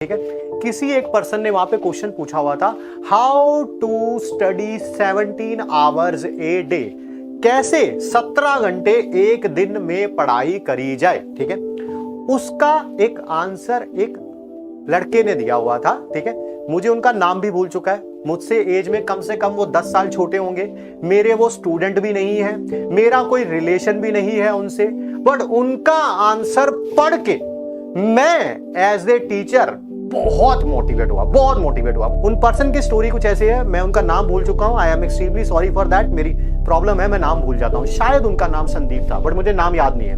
ठीक है। किसी एक पर्सन ने वहां पे क्वेश्चन पूछा हुआ था, how to study 17 hours a day, कैसे 17 घंटे एक दिन में पढ़ाई करी जाए। ठीक है, उसका एक आंसर एक लड़के ने दिया हुआ था। ठीक है, मुझे उनका नाम भी भूल चुका है, मुझसे एज में कम से कम वो 10 साल छोटे होंगे, मेरे वो स्टूडेंट भी नहीं है, मेरा कोई रिलेशन भी नहीं है उनसे, बट उनका आंसर पढ़ के मैं एज ए टीचर बहुत मोटिवेट हुआ। उन पर्सन की स्टोरी कुछ ऐसे है, मैं उनका नाम भूल चुका हूं, I am extremely sorry for that. मेरी प्रॉब्लम है, मैं नाम भूल जाता हूं। शायद उनका नाम संदीप था, बट मुझे नाम याद नहीं है।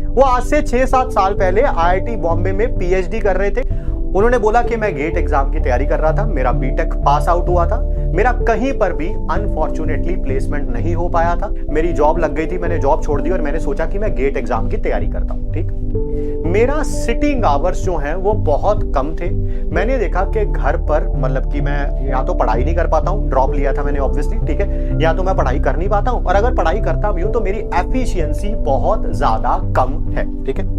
वो आज से 6-7 साल पहले आईआईटी बॉम्बे में पीएचडी कर रहे थे। उन्होंने बोला कि मैं गेट एग्जाम की तैयारी कर रहा था, मेरा बीटेक पास आउट हुआ था, मेरा कहीं पर भी अनफॉर्चुनेटली प्लेसमेंट नहीं हो पाया था, मेरी जॉब लग गई थी, मैंने जॉब छोड़ दी और मैंने सोचा कि मैं गेट एग्जाम की तैयारी करता हूं। ठीक, मेरा सिटिंग आवर्स जो हैं वो बहुत कम थे। मैंने देखा कि घर पर मतलब कि मैं या तो पढ़ाई नहीं कर पाता हूं, ड्रॉप लिया था मैंने ऑब्वियसली, ठीक है, या तो मैं पढ़ाई कर नहीं पाता हूं, और अगर पढ़ाई करता भी हूं तो मेरी एफिशिएंसी बहुत ज्यादा कम है। ठीक है, ठीक।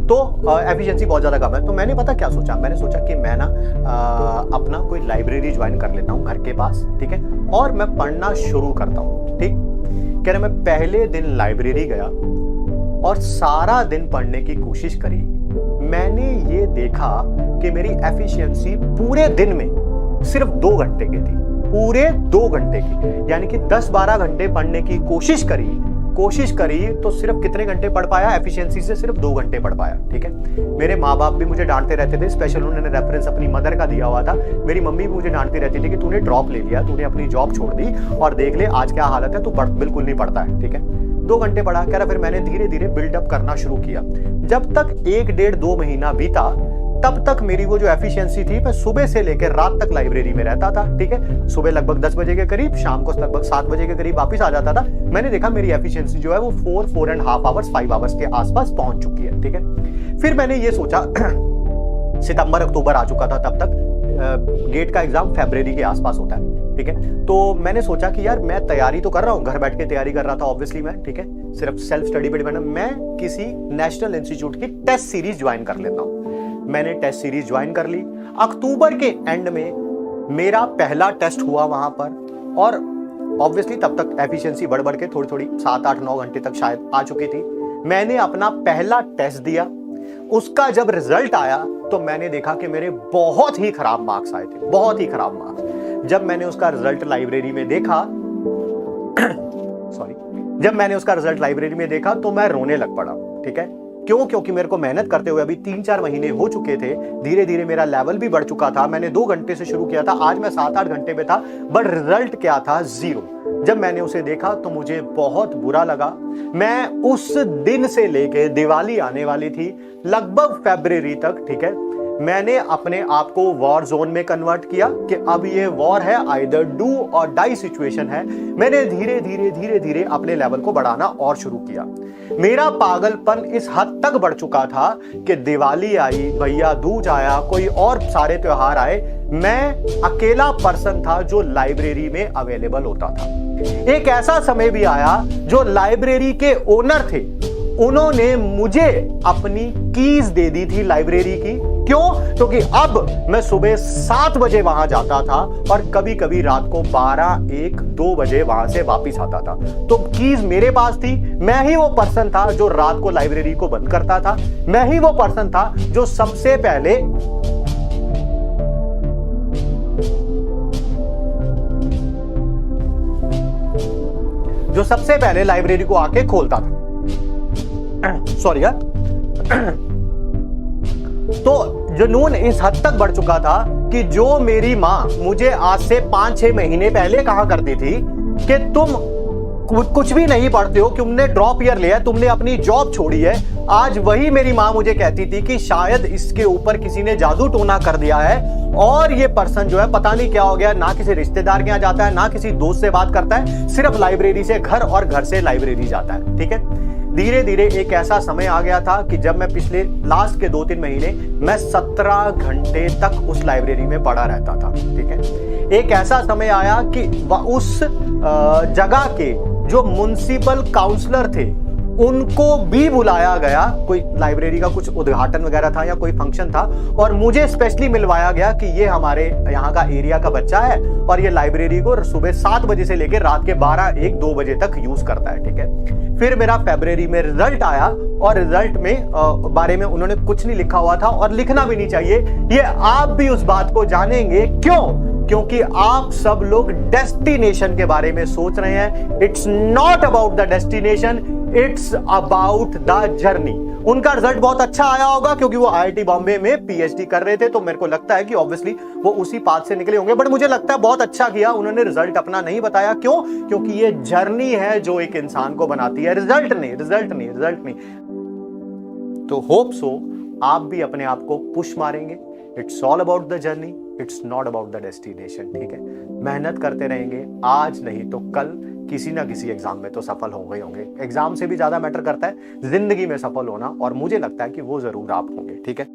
तो एफिशिएंसी बहुत ज्यादा कम है। तो मैंने पता क्या सोचा, मैंने सोचा कि मैं ना अपना कोई लाइब्रेरी ज्वाइन कर लेता हूं घर के पास। ठीक है, और मैं पढ़ना शुरू करता हूं। ठीक, कह रहे मैं पहले दिन लाइब्रेरी गया और सारा दिन पढ़ने की कोशिश करी। मैंने ये देखा कि मेरी एफिशिएंसी पूरे दिन में सिर्फ 2 घंटे की थी, पूरे 2 घंटे की, यानी कि 10-12 घंटे पढ़ने की कोशिश करी तो सिर्फ कितने घंटे पढ़ पाया, एफिशिएंसी से सिर्फ 2 घंटे पढ़ पाया। ठीक है, मेरे माँ बाप भी मुझे डांटते रहते थे, स्पेशल उन्होंने रेफरेंस अपनी मदर का दिया हुआ था। मेरी मम्मी भी मुझे डांटती रहती थी कि तूने ड्रॉप ले लिया, तूने अपनी जॉब छोड़ दी और देख ले आज क्या हालत है, तू बिल्कुल नहीं पढ़ता है। ठीक है, 2 घंटे पढ़ा, कह रहा फिर मैंने धीरे धीरे बिल्डअप करना शुरू किया। जब तक 1-1.5-2 महीना बीता, तब तक मेरी वो जो एफिशिएंसी थी, मैं सुबह से लेकर रात तक लाइब्रेरी में रहता था। ठीक है, सुबह लगभग 10 बजे के करीब, शाम को लगभग 7 बजे के करीब वापस आ जाता था। मैंने देखा मेरी एफिशिएंसी जो है वो 4.5 आवर्स 5 आवर्स के आसपास पहुंच चुकी है। ठीक है, फिर मैंने ये सोचा सितंबर अक्टूबर आ चुका था तब तक, गेट का एग्जाम फरवरी के आसपास होता है। ठीक है, तो मैंने सोचा कि यार मैं तैयारी तो कर रहा हूँ, घर बैठ के तैयारी कर रहा था ऑब्वियसली मैं। ठीक है, सिर्फ सेल्फ स्टडी पे डिपेंड, मैं किसी नेशनल इंस्टीट्यूट की टेस्ट सीरीज ज्वाइन कर लेता हूँ। मैंने टेस्ट सीरीज ज्वाइन कर ली। अक्टूबर के एंड में मेरा पहला टेस्ट हुआ वहां पर, और ऑब्वियसली तब तक एफिशिएंसी बढ़ के थोड़ी 7-8-9 घंटे तक शायद आ चुकी थी। मैंने अपना पहला टेस्ट दिया, उसका जब रिजल्ट आया तो मैंने देखा कि मेरे बहुत ही खराब मार्क्स आए थे, बहुत ही खराब मार्क्स। जब मैंने उसका रिजल्ट लाइब्रेरी में देखा तो मैं रोने लग पड़ा। ठीक है, क्यों? क्योंकि मेरे को मेहनत करते हुए अभी 3-4 महीने हो चुके थे, धीरे धीरे मेरा लेवल भी बढ़ चुका था। मैंने 2 घंटे से शुरू किया था, आज मैं 7-8 घंटे पे था, बट रिजल्ट क्या था? 0। जब मैंने उसे देखा तो मुझे बहुत बुरा लगा। मैं उस दिन से लेके दिवाली आने वाली थी लगभग फरवरी तक, ठीक है, मैंने अपने आप को वॉर जोन में कन्वर्ट किया कि अब ये वॉर है, आइदर डू और डाई सिचुएशन है। मैंने धीरे धीरे अपने लेवल को बढ़ाना और शुरू किया। मेरा पागलपन इस हद तक बढ़ चुका था कि दिवाली आई, भैया दूज आया, कोई और सारे त्योहार आए, मैं अकेला पर्सन था जो लाइब्रेरी में अवेलेबल होता था। एक ऐसा समय भी आया जो लाइब्रेरी के ओनर थे, उन्होंने मुझे अपनी कीज दे दी थी लाइब्रेरी की। क्यों? क्योंकि अब मैं सुबह 7 बजे वहां जाता था और कभी कभी रात को 12-1-2 बजे वहां से वापस आता था। तो कीज मेरे पास थी। मैं ही वो पर्सन था जो रात को लाइब्रेरी को बंद करता था। मैं ही वो पर्सन था जो सबसे पहले लाइब्रेरी को आके खोलता था। सॉरी यार। तो जुनून इस हद तक बढ़ चुका था कि जो मेरी मां मुझे आज से 5-6 महीने पहले कहा करती थी कि तुम कुछ भी नहीं पढ़ते हो, तुमने ड्रॉप ईयर लिया है, तुमने अपनी जॉब छोड़ी है, आज वही मेरी मां मुझे कहती थी कि शायद इसके ऊपर किसी ने जादू टोना कर दिया है और ये पर्सन जो है पता नहीं क्या हो गया, ना किसी रिश्तेदार के यहाँ जाता है, ना किसी दोस्त से बात करता है, सिर्फ लाइब्रेरी से घर और घर से लाइब्रेरी जाता है। ठीक है, धीरे धीरे एक ऐसा समय आ गया था कि जब मैं पिछले लास्ट के 2-3 महीने मैं 17 घंटे तक उस लाइब्रेरी में पढ़ा रहता था। ठीक है, एक ऐसा समय आया कि उस जगह के जो म्युनिसिपल काउंसलर थे उनको भी बुलाया गया, कोई लाइब्रेरी का कुछ उद्घाटन वगैरह था या कोई फंक्शन था, और मुझे स्पेशली मिलवाया गया कि ये हमारे यहाँ का एरिया का बच्चा है और ये लाइब्रेरी को सुबह 7 बजे से लेकर रात के 12, 1, 2 बजे तक यूज करता है, ठीक है। फिर मेरा फरवरी में रिजल्ट आया और रिजल्ट में बारे में उन्होंने कुछ नहीं लिखा हुआ था, और लिखना भी नहीं चाहिए। ये आप भी उस बात को जानेंगे, क्यों? क्योंकि आप सब लोग डेस्टिनेशन के बारे में सोच रहे हैं। It's not about the destination, it's about the journey. उनका रिजल्ट बहुत अच्छा आया होगा क्योंकि वो आईआईटी बॉम्बे में पीएचडी कर रहे थे, तो मेरे को लगता है कि ऑब्वियसली वो उसी पाथ से निकले होंगे, बट मुझे लगता है बहुत अच्छा किया उन्होंने रिजल्ट अपना नहीं बताया। क्यों? क्योंकि ये जर्नी है जो एक इंसान को बनाती है, रिजल्ट नहीं। तो होप सो आप भी अपने आप को पुश मारेंगे। It's all about the journey, it's not about the destination, ठीक है। मेहनत करते रहेंगे, आज नहीं तो कल किसी ना किसी एग्जाम में तो सफल होंगे। एग्जाम से भी ज्यादा मैटर करता है जिंदगी में सफल होना, और मुझे लगता है कि वो जरूर आप होंगे, ठीक है।